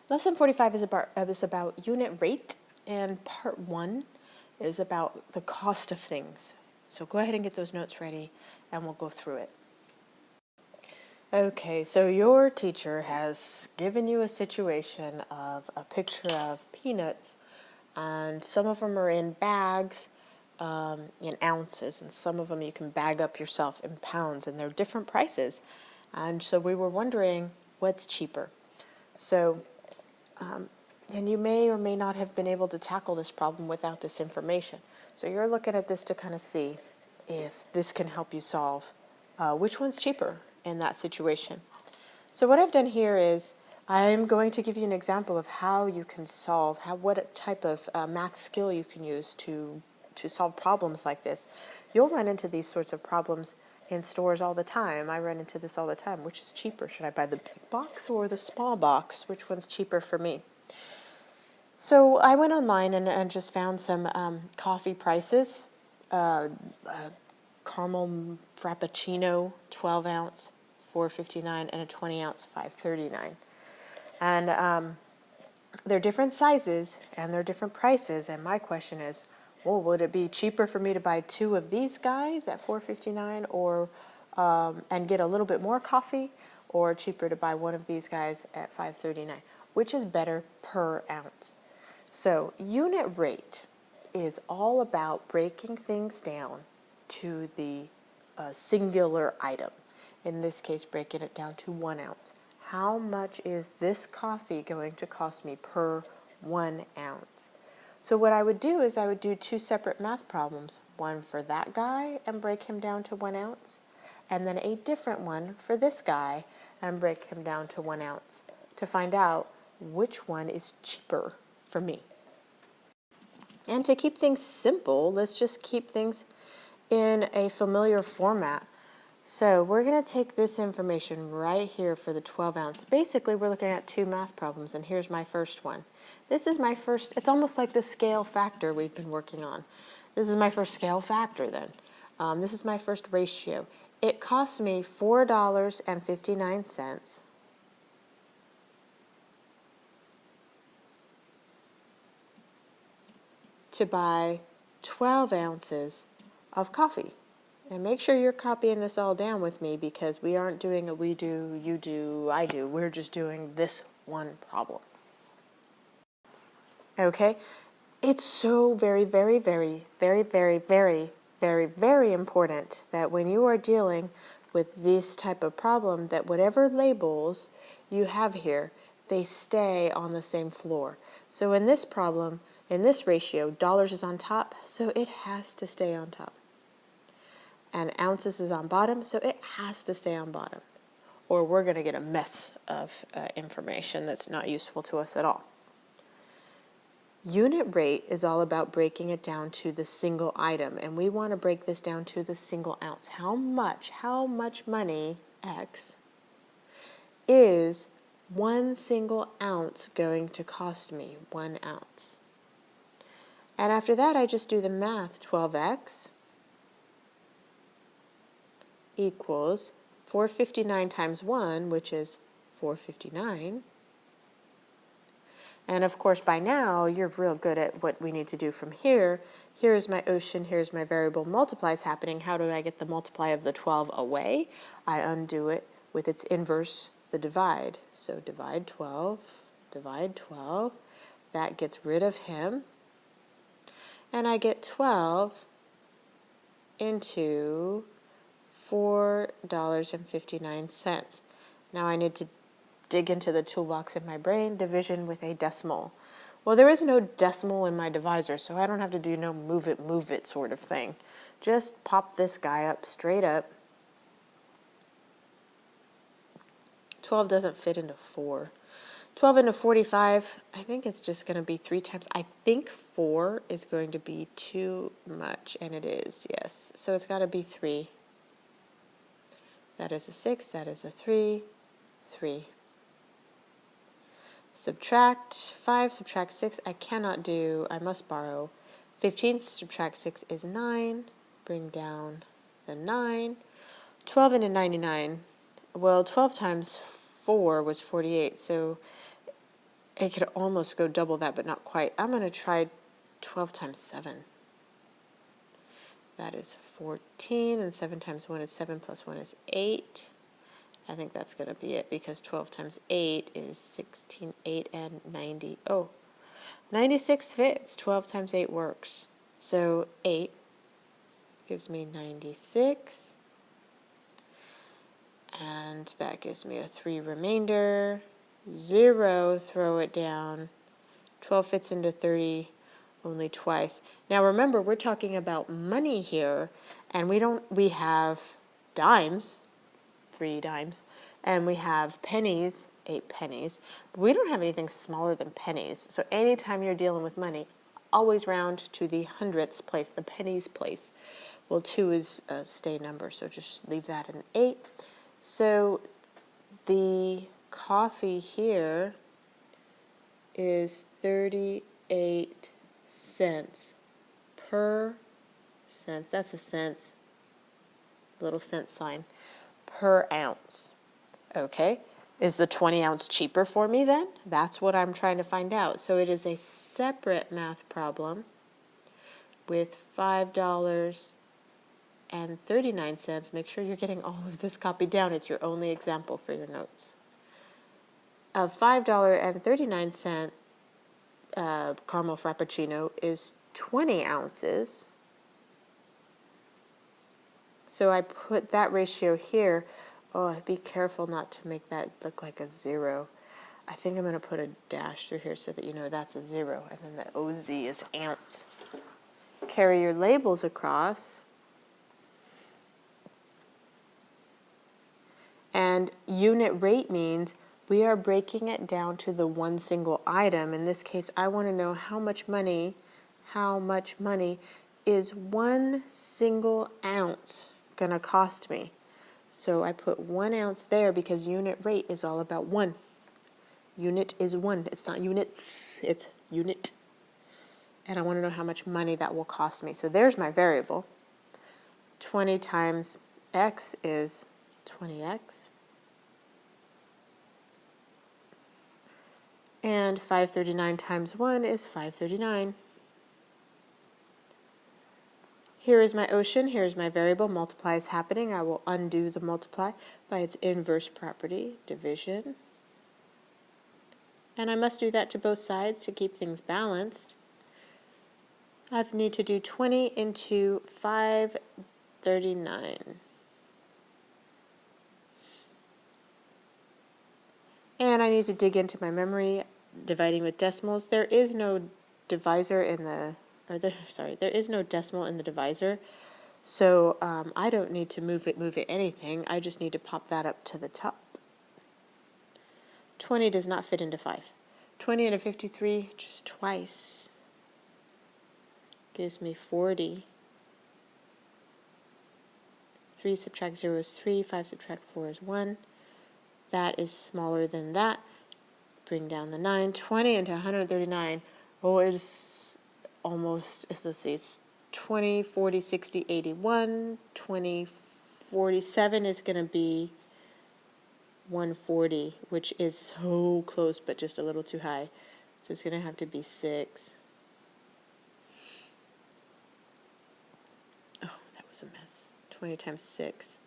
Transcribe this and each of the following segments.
Lesson 45 is about unit rate, and part 1 is about the cost of things. So go ahead and get those notes ready, and we'll go through it. Okay, so your teacher has given you a situation of a picture of peanuts, and some of them are in bags, in ounces, and some of them you can bag up yourself in pounds, and they're different prices. And so we were wondering what's cheaper. So, and you may or may not have been able to tackle this problem without this information. So you're looking at this to kind of see if this can help you solve which one's cheaper in that situation. So what I've done here is I'm going to give you an example of how you can solve, what type of math skill you can use to solve problems like this. You'll run into these sorts of problems in stores all the time. I run into this all the time. Which is cheaper? Should I buy the big box or the small box? Which one's cheaper for me? So I went online and just found some coffee prices. Caramel Frappuccino, 12 ounce, $4.59, and a 20 ounce, $5.39. And they're different sizes and they're different prices. And my question is, well, would it be cheaper for me to buy 2 of these guys at $4.59, or and get a little bit more coffee, or cheaper to buy 1 of these guys at $5.39? Which is better per ounce? So unit rate is all about breaking things down to the singular item. In this case, breaking it down to 1 ounce. How much is this coffee going to cost me per 1 ounce? So what I would do is I would do 2 separate math problems, one for that guy and break him down to 1 ounce, and then a different one for this guy and break him down to 1 ounce to find out which one is cheaper for me. And to keep things simple, let's just keep things in a familiar format. So we're going to take this information right here for the 12 ounce. Basically, we're looking at 2 math problems, and here's my first one. This is my first, it's almost like the scale factor we've been working on. This is my first scale factor then. This is my first ratio. It cost me $4.59 to buy 12 ounces of coffee. And make sure you're copying this all down with me, because we aren't doing a we do, you do, I do. We're just doing this one problem. Okay? It's so very, very, very, very, very, very, very, very important that when you are dealing with this type of problem, that whatever labels you have here, they stay on the same floor. So in this problem, in this ratio, dollars is on top, so it has to stay on top. And ounces is on bottom, so it has to stay on bottom. Or we're going to get a mess of information that's not useful to us at all. Unit rate is all about breaking it down to the single item, and we want to break this down to the single ounce. How much money, X, is 1 single ounce going to cost me? 1 ounce. And after that, I just do the math. 12x equals 459 times 1, which is 459. And of course, by now, you're real good at what we need to do from here. Here's my ocean, here's my variable multiplies happening. How do I get the multiply of the 12 away? I undo it with its inverse, the divide. So divide 12, that gets rid of him. And I get 12 into $4.59. Now I need to dig into the toolbox in my brain, division with a decimal. Well, there is no decimal in my divisor, so I don't have to do no move it sort of thing. Just pop this guy up straight up. 12 doesn't fit into 4. 12 into 45, I think it's just going to be 3 times. I think 4 is going to be too much, and it is, yes. So it's got to be 3. That is a 6, that is a 3, 3. Subtract 5, subtract 6, I cannot do, I must borrow. 15 subtract 6 is 9, bring down the 9. 12 into 99, well, 12 times 4 was 48, so It could almost go double that, but not quite. I'm going to try 12 times 7. That is 14, and 7 times 1 is 7, plus 1 is 8. I think that's going to be it, because 12 times 8 is 16, 8 and 90. Oh, 96 fits. 12 times 8 works. So 8 gives me 96. And that gives me a 3 remainder. 0, throw it down. 12 fits into 30 only twice. Now remember, we're talking about money here, and we have dimes, 3 dimes, and we have pennies, 8 pennies. We don't have anything smaller than pennies. So anytime you're dealing with money, always round to the hundredths place, the pennies place. Well, 2 is a stay number, so just leave that in 8. So the coffee here is 38 cents per cents. That's a cents, little cent sign, per ounce. Okay, is the 20 ounce cheaper for me then? That's what I'm trying to find out. So it is a separate math problem with $5.39. Make sure you're getting all of this copied down. It's your only example for your notes. A $5.39 caramel frappuccino is 20 ounces. So I put that ratio here. Oh, be careful not to make that look like a 0. I think I'm going to put a dash through here so that you know that's a 0, and then the OZ is ounce. Carry your labels across. And unit rate means we are breaking it down to the one single item. In this case, I want to know how much money is 1 single ounce going to cost me. So I put 1 ounce there because unit rate is all about 1. Unit is 1. It's not units, it's unit. And I want to know how much money that will cost me. So there's my variable. 20 times x is 20x. And 539 times 1 is 539. Here is my ocean, here is my variable, multiply is happening. I will undo the multiply by its inverse property, division. And I must do that to both sides to keep things balanced. I need to do 20 into 539. And I need to dig into my memory, dividing with decimals. There is no divisor in the there is no decimal in the divisor, so I don't need to move it anything. I just need to pop that up to the top. 20 does not fit into 5. 20 into 53, just twice, gives me 40. 3 subtract 0 is 3, 5 subtract 4 is 1. That is smaller than that. Bring down the 9. 20 into 139, oh, it's almost, let's see, it's 20, 40, 60, 81. 20, 47 is going to be 140, which is so close, but just a little too high. So it's going to have to be 6. Oh, that was a mess. 20 times 6.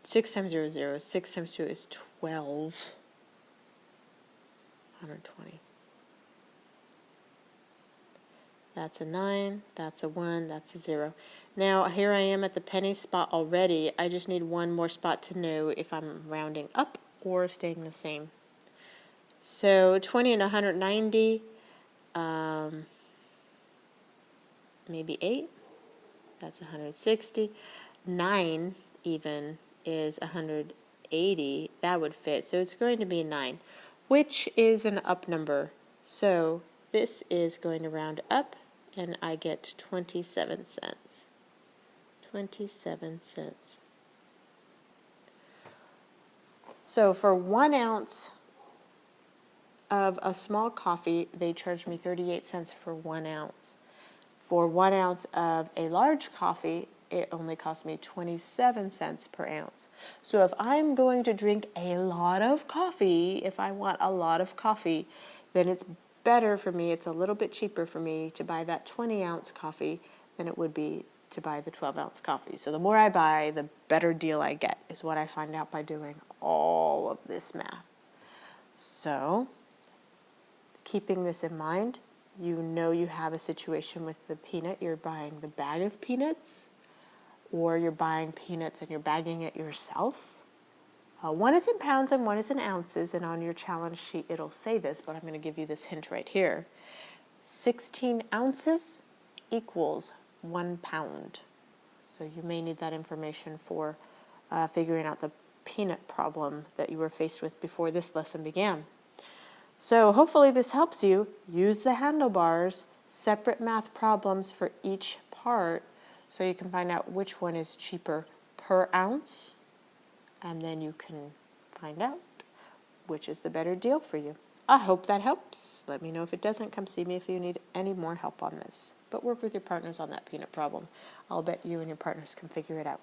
6 times 0 is 0. 6 times 2 is 12. 120. That's a 9, that's a 1, that's a 0. Now here I am at the penny spot already. I just need one more spot to know if I'm rounding up or staying the same. So 20 and 190, maybe 8. That's 160. 9 even is 180. That would fit. So it's going to be 9, which is an up number. So this is going to round up, and I get 27 cents. 27 cents. So for 1 ounce of a small coffee, they charge me 38 cents for 1 ounce. For 1 ounce of a large coffee, it only costs me 27 cents per ounce. So if I'm going to drink a lot of coffee, if I want a lot of coffee, then it's better for me, it's a little bit cheaper for me to buy that 20-ounce coffee than it would be to buy the 12-ounce coffee. So the more I buy, the better deal I get, is what I find out by doing all of this math. So, keeping this in mind, you know you have a situation with the peanut, you're buying the bag of peanuts, or you're buying peanuts and you're bagging it yourself. One is in pounds and one is in ounces, and on your challenge sheet it'll say this, but I'm going to give you this hint right here. 16 ounces equals 1 pound. So you may need that information for figuring out the peanut problem that you were faced with before this lesson began. So hopefully this helps you. Use the handlebars, separate math problems for each part, so you can find out which one is cheaper per ounce, and then you can find out which is the better deal for you. I hope that helps. Let me know if it doesn't. Come see me if you need any more help on this. But work with your partners on that peanut problem. I'll bet you and your partners can figure it out.